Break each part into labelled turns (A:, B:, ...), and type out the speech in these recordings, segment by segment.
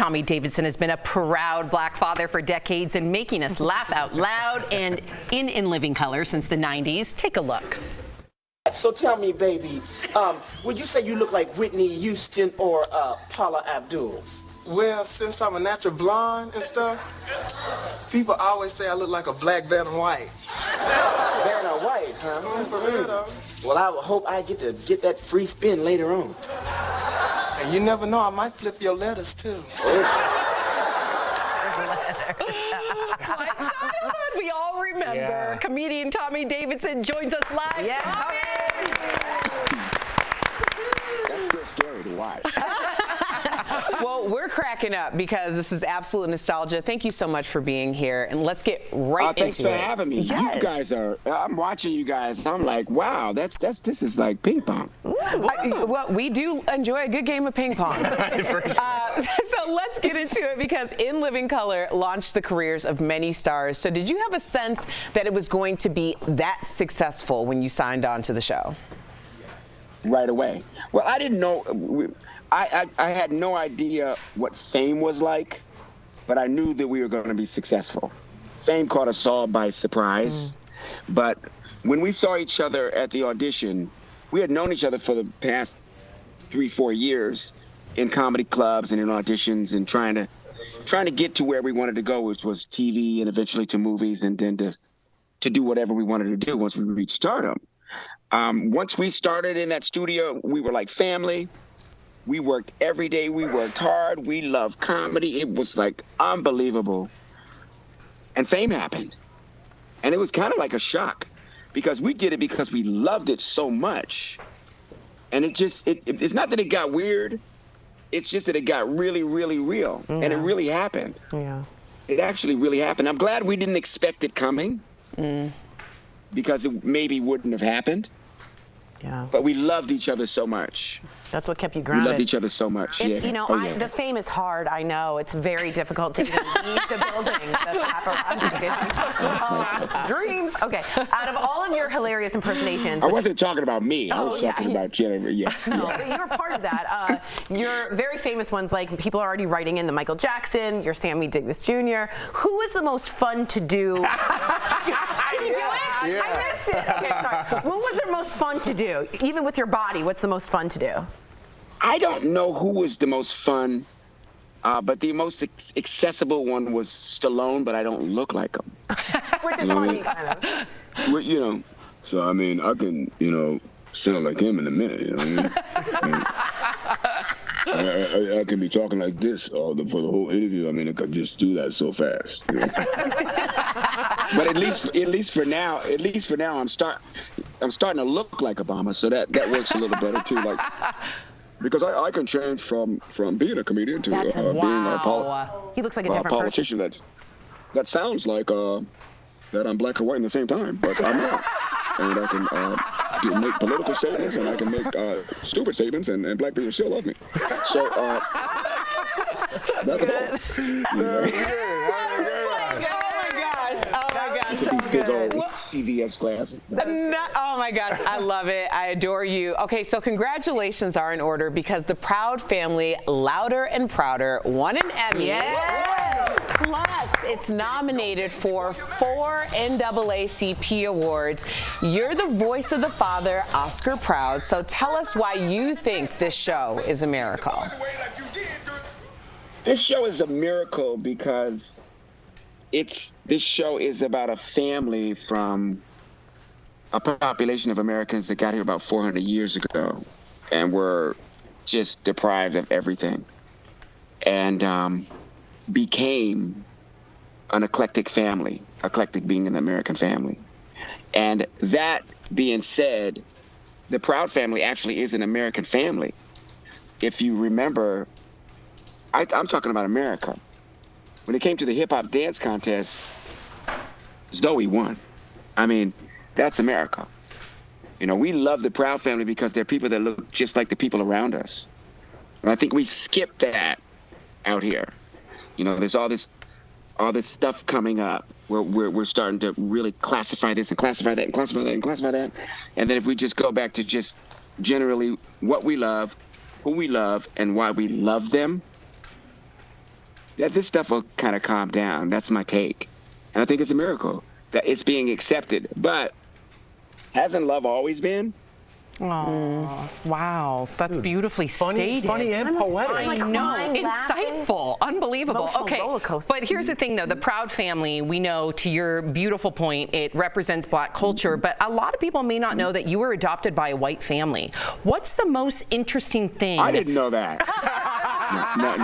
A: Tommy Davidson has been a proud black father for decades and making us laugh out loud and in living color since the 90s. Take a look.
B: So tell me, baby, would you say you look like Whitney Houston or Paula Abdul?
C: Well, since I'm a natural blonde and stuff, people always say I look like a black Vanna White.
B: Vanna White, huh?
C: For real, though.
B: Well, I hope I get to get that free spin later on.
C: And you never know, I might flip your letters, too.
A: My childhood, we all remember.
D: Yeah.
A: Comedian Tommy Davidson joins us live.
E: Yeah.
A: Tommy!
F: That's still scary to watch.
E: Well, we're cracking up because this is absolute nostalgia. Thank you so much for being here, and let's get right into it.
F: Thanks for having me.
E: Yes.
F: You guys are. I'm watching you guys. I'm like, wow, this is like ping pong.
E: Well, we do enjoy a good game of ping pong. So let's get into it because In Living Color launched the careers of many stars. So did you have a sense that it was going to be that successful when you signed on to the show?
F: Right away. Well, I didn't know. I had no idea what fame was like, but I knew that we were going to be successful. Fame caught us all by surprise. But when we saw each other at the audition, we had known each other for the past 3-4 years in comedy clubs and in auditions and trying to get to where we wanted to go, which was TV and eventually to movies and then to do whatever we wanted to do once we reached stardom. Once we started in that studio, we were like family. We worked every day. We worked hard. We loved comedy. It was like unbelievable. And fame happened. And it was kind of like a shock because we did it because we loved it so much. And it's not that it got weird. It's just that it got really, really real. Yeah. And it really happened.
E: Yeah.
F: It actually really happened. I'm glad we didn't expect it coming because it maybe wouldn't have happened.
E: Yeah.
F: But we loved each other so much.
E: That's what kept you
F: We
E: grounded.
F: loved each other so much.
G: It's,
F: yeah.
G: you know, the fame is hard. I know it's very difficult to even leave the building. The paparazzi. Dreams. Okay. Out of all of your hilarious impersonations,
F: I wasn't talking about me. I was talking about Jennifer. Yeah.
G: No, but you were part of that. Your very famous ones, like people are already writing in the Michael Jackson, your Sammy Davis Jr. Who was the most fun to do? Did you do it?
D: Yeah.
G: I missed it. Okay, sorry. What was the most fun to do? Even with your body, what's the most fun to do?
F: I don't know who was the most fun, but the most accessible one was Stallone, but I don't look like him.
G: Which is funny, kind of.
F: Well, you know, so I mean, I can, sound like him in a minute. You know what I mean? I can be talking like this for the whole interview. I mean, I could just do that so fast. You know? But at least for now, I'm starting to look like Obama, so that works a little better too. Like. Because I can change from being a comedian to being
G: He looks like a different
F: politician
G: person.
F: that sounds like that I'm black and white at the same time, but I'm not. And I can make political statements and I can make stupid statements, and black people still love me. So that's about it. Big old CVS glasses.
E: Oh my gosh, I love it. I adore you. Okay, so congratulations are in order because the Proud family, Louder and Prouder, won an Emmy.
G: Yes.
E: Plus, it's nominated for 4 NAACP awards. You're the voice of the father, Oscar Proud. So tell us why you think this show is a miracle.
F: This show is a miracle because this show is about a family from a population of Americans that got here about 400 years ago and were just deprived of everything and became an eclectic family, eclectic being an American family. And that being said, the Proud family actually is an American family. If you remember, I'm talking about America. When it came to the hip-hop dance contest, Zoe won. I mean, that's America. We love the Proud family because they're people that look just like the people around us. And I think we skipped that out here. There's all this stuff coming up where we're starting to really classify this and classify that and classify that and classify that. And then if we just go back to just generally what we love, who we love, and why we love them, that this stuff will kind of calm down. That's my take. And I think it's a miracle that it's being accepted. But hasn't love always been?
A: Oh, wow. That's beautifully stated.
D: Funny and poetic.
A: I know. Insightful. Unbelievable.
G: Emotional
A: Okay.
G: roller coaster.
A: But here's the thing, though. The Proud Family, we know, to your beautiful point, it represents Black culture. But a lot of people may not know that you were adopted by a white family. What's the most interesting thing?
F: I didn't know that. No.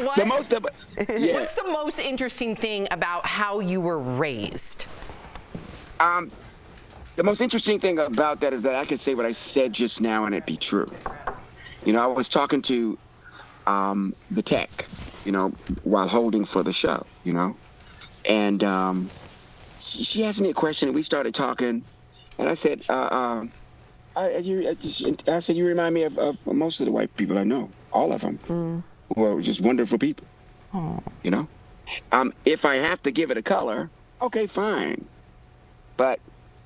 A: What?
F: The most of yeah.
A: What's the most interesting thing about how you were raised?
F: The most interesting thing about that is that I can say what I said just now and it be true. You know, I was talking to the tech, you know, while holding for the show, you know, and she asked me a question and we started talking, and I said, I said, you remind me of most of the white people I know, all of them, who are just wonderful people, you know. If I have to give it a color, okay, fine, but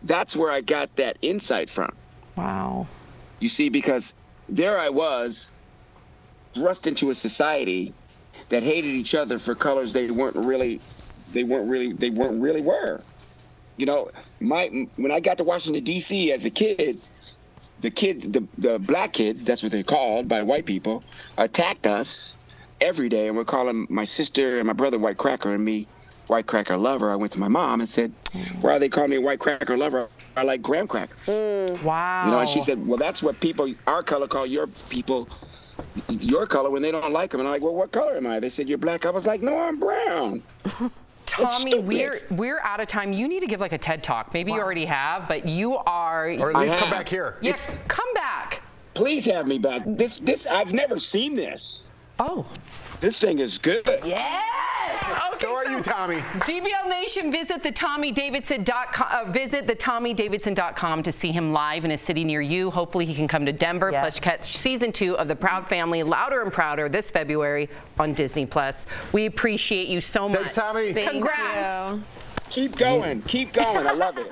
F: that's where I got that insight from.
A: Wow.
F: You see, because there I was, thrust into a society that hated each other for colors they weren't really were. You know, when I got to Washington D.C. as a kid, the black kids, that's what they're called by white people, attacked us every day, and we're calling my sister and my brother white cracker and me white cracker lover. I went to my mom and said, why are they calling me a white cracker lover? I like graham cracker.
A: Wow.
F: You know, and she said, well, that's what people our color call your people your color when they don't like them. And I'm like, well, what color am I? They said, you're black. I was like, no, I'm brown.
A: Tommy, we're out of time. You need to give like a TED Talk. Maybe you already have, but you are.
D: Or at least come back here.
A: Yeah, come back.
F: Please have me back. This I've never seen this.
A: Oh.
F: This thing is good.
G: Yes.
A: Okay,
D: So are you, Tommy.
A: DBL Nation, visit the TommyDavidson.com to see him live in a city near you. Hopefully he can come to Denver.
G: Yes.
A: Plus catch season 2 of The Proud Family, Louder and Prouder, this February on Disney+. We appreciate you so much.
D: Thanks, Tommy.
A: Congrats.
F: Keep going. Keep going. I love it.